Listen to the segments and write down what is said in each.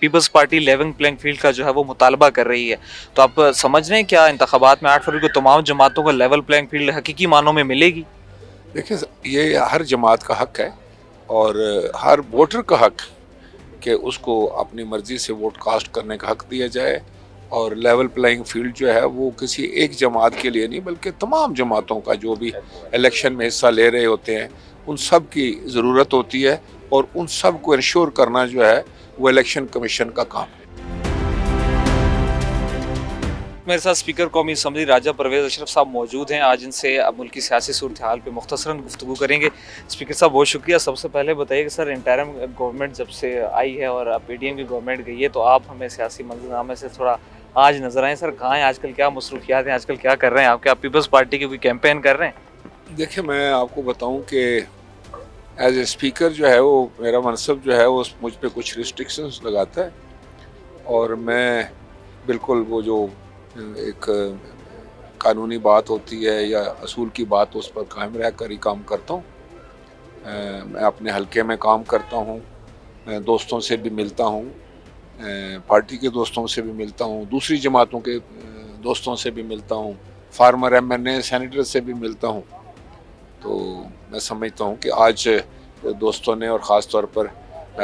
Peoples Party level playing field का जो है वो मुतालबा कर रही है। तो आप समझ रहे हैं क्या इंतखाबात में 8 फरवरी को तमाम जमातों को लेवल प्लेइंग फील्ड हकीकी मानों में मिलेगी? देखिए, ये हर जमात का हक है और हर वोटर का हक कि उसको अपनी मर्जी से वोट कास्ट करने का हक दिया जाए। और लेवल प्लेइंग फील्ड जो है वो किसी एक जमात के लिए नहीं बल्कि तमाम जमातों का जो भी इलेक्शन में हिस्सा ले रहे होते हैं उन सब की ज़रूरत होती है और उन सब को इंश्योर करना जो है वो इलेक्शन कमीशन का काम है। मेरे साथ स्पीकर कौमी असम्बली राजा परवेज़ अशरफ साहब मौजूद हैं। आज इनसे अब मुल्क की सियासी सूरत हाल पर मुख्तसरन गुफ्तगू करेंगे। स्पीकर साहब बहुत शुक्रिया। सबसे पहले बताइए कि सर इंटरिम गवर्नमेंट जब से आई है और अब PDM की गवर्नमेंट गई है तो आप हमें सियासी मंजरनामे से थोड़ा आज नज़र आए। सर कहाँ हैं आजकल, क्या मसरूफियात हैं आजकल, क्या कर रहे हैं आप पीपल्स पार्टी की कोई कैंपेन कर रहे हैं? देखिए, मैं आपको बताऊं कि एज ए स्पीकर जो है वो मेरा मनसब जो है वो मुझ पे कुछ रिस्ट्रिक्शंस लगाता है और मैं बिल्कुल वो जो एक कानूनी बात होती है या असूल की बात उस पर कायम रह कर ही काम करता हूँ। मैं अपने हलके में काम करता हूँ, दोस्तों से भी मिलता हूँ, पार्टी के दोस्तों से भी मिलता हूँ, दूसरी जमातों के दोस्तों से भी मिलता हूँ, फार्मर MNA सेनेटर से भी मिलता हूँ। तो मैं समझता हूँ कि आज दोस्तों ने और ख़ास तौर पर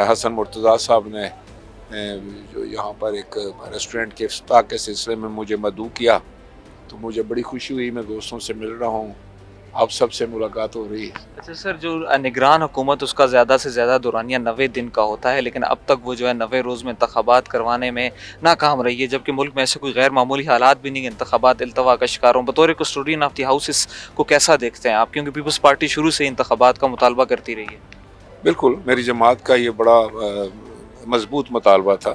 हसन मुर्तज़ा साहब ने जो यहाँ पर एक रेस्टोरेंट के इफ्ताह के सिलसिले में मुझे मदऊ किया तो मुझे बड़ी खुशी हुई। मैं दोस्तों से मिल रहा हूँ, आप सबसे मुलाकात हो रही है। अच्छा सर, जो निगरान हुकूमत उसका ज़्यादा से ज़्यादा दौरानिया 90 दिन का होता है, लेकिन अब तक वो जो है 90 रोज़ में इंतखाबात करवाने में नाकाम रही है, जबकि मुल्क में ऐसे कोई गैर मामूली हालात भी नहीं, इंतखाबात इल्तवा का शिकार हों। बतौर कस्टोडियन ऑफ द हाउस इसको कैसा देखते हैं आप, क्योंकि पीपल्स पार्टी शुरू से इंतखाबात का मुतालबा करती रही है? बिल्कुल, मेरी जमात का ये बड़ा मजबूत मुतालबा था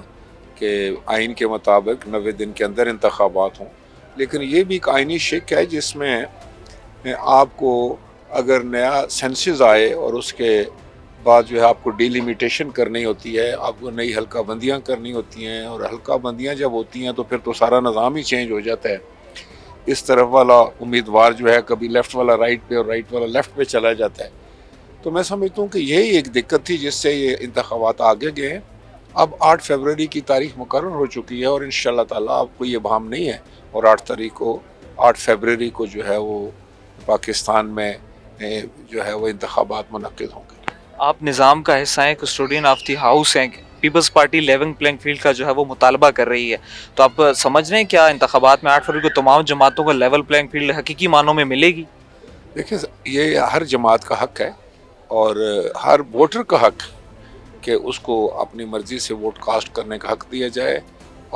कि आइन के मुताबिक 90 दिन के अंदर इंतखाबात हों, लेकिन ये भी एक आइनी शिक है जिसमें आपको अगर नया सेंसस आए और उसके बाद जो है आपको डिलिमिटेशन करनी होती है, आपको नई हल्का बंदियाँ करनी होती हैं और हल्का बंदियाँ जब होती हैं तो फिर तो सारा निज़ाम ही चेंज हो जाता है। इस तरफ वाला उम्मीदवार जो है कभी लेफ़्ट वाला राइट पे और राइट वाला लेफ़्ट पे चला जाता है। तो मैं समझता हूँ कि यही एक दिक्कत थी जिससे ये इंतखाबात आगे गए हैं। अब 8 फरवरी की तारीख मुकर्रर हो चुकी है और इंशाअल्लाह ताला आपको ये भाम नहीं है और 8 फरवरी को जो है वो पाकिस्तान में जो है वो इंतखाबात मुनक्किद होंगे। आप निज़ाम का हिस्सा हैं, कस्टोडियन ऑफ द हाउस हैं, Peoples Party level playing field का जो है वो मुतालबा कर रही है। तो आप समझ रहे हैं क्या इंतखाबात में 8 फरवरी को तमाम जमातों को लेवल प्लेइंग फील्ड हकीकी मानों में मिलेगी? देखिए, ये हर जमात का हक है और हर वोटर का हक कि उसको अपनी मर्जी से वोट कास्ट करने का हक दिया जाए।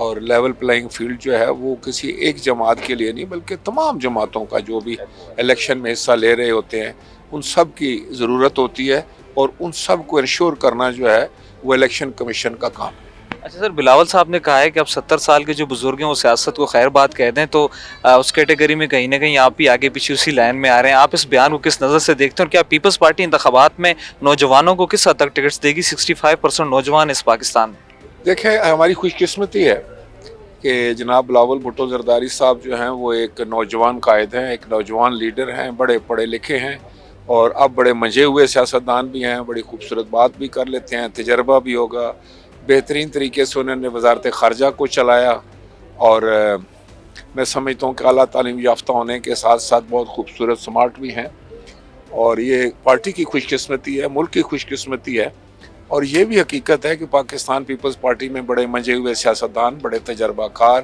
और लेवल प्लेइंग फील्ड जो है वो किसी एक जमात के लिए नहीं बल्कि तमाम जमातों का जो भी इलेक्शन में हिस्सा ले रहे होते हैं उन सब की ज़रूरत होती है और उन सब को इंश्योर करना जो है वो इलेक्शन कमीशन का काम है। अच्छा सर, बिलावल साहब ने कहा है कि अब 70 साल के जो बुजुर्ग हैं वो सियासत को खैर बात कह दें, तो उस कैटेगरी में कहीं ना कहीं आप भी आगे पीछे उसी लाइन में आ रहे हैं। आप इस बयान को किस नज़र से देखते हैं और क्या पीपल्स पार्टी इंतखाबात में नौजवानों को किस हद तक टिकट्स देगी? 65% नौजवान इस पाकिस्तान में। देखें, हमारी खुशकिस्मती है कि जनाब बिलावल भुट्टो जरदारी साहब जो हैं वो एक नौजवान कायद हैं, एक नौजवान लीडर हैं, बड़े पढ़े लिखे हैं और अब बड़े मंजे हुए सियासतदान भी हैं, बड़ी खूबसूरत बात भी कर लेते हैं, तजर्बा भी होगा। बेहतरीन तरीके से उन्होंने वजारत ख़ारजा को चलाया और मैं समझता हूँ कि आला तालीम याफ्ता होने के साथ साथ बहुत खूबसूरत स्मार्ट भी हैं और ये पार्टी की खुशकिस्मती है, मुल्क की खुशकिस्मती है। और ये भी हकीकत है कि पाकिस्तान पीपल्स पार्टी में बड़े मंजे हुए सियासतदान, बड़े तजर्बाकार,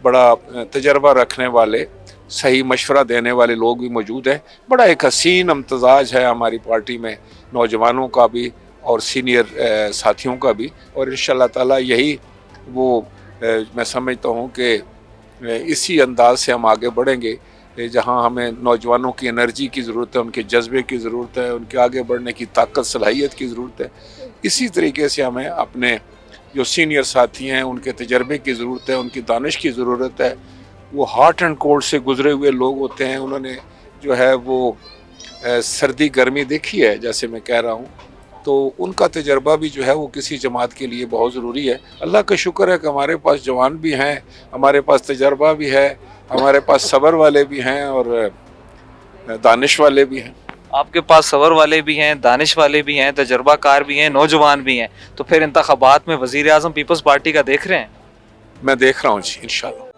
बड़ा तजर्बा रखने वाले, सही मशवरा देने वाले लोग भी मौजूद हैं। बड़ा एक हसीन इम्तजाज है हमारी पार्टी में, नौजवानों का भी और सीनियर साथियों का भी। और इंशाअल्लाह ताला यही वो मैं समझता हूँ कि इसी अंदाज से हम आगे बढ़ेंगे। जहाँ हमें नौजवानों की एनर्जी की ज़रूरत है, उनके जज्बे की ज़रूरत है, उनके आगे बढ़ने की ताकत सलाहियत की ज़रूरत है, इसी तरीके से हमें अपने जो सीनियर साथी हैं उनके तजर्बे की ज़रूरत है, उनकी दानिश की ज़रूरत है। वो हार्ट एंड कोल्ड से गुज़रे हुए लोग होते हैं, उन्होंने जो है वो सर्दी गर्मी देखी है जैसे मैं कह रहा हूँ, तो उनका तजर्बा भी जो है वो किसी जमात के लिए बहुत ज़रूरी है। अल्लाह का शुक्र है कि हमारे पास जवान भी हैं, हमारे पास तजर्बा भी है, हमारे पास सब्र वाले भी हैं और दानिश वाले भी हैं। آپ کے پاس صبر والے بھی ہیں، دانش والے بھی ہیں، تجربہ کار بھی ہیں، نوجوان بھی ہیں، تو پھر انتخابات میں وزیر اعظم پیپلز پارٹی کا دیکھ رہے ہیں؟ میں دیکھ رہا ہوں جی انشاءاللہ.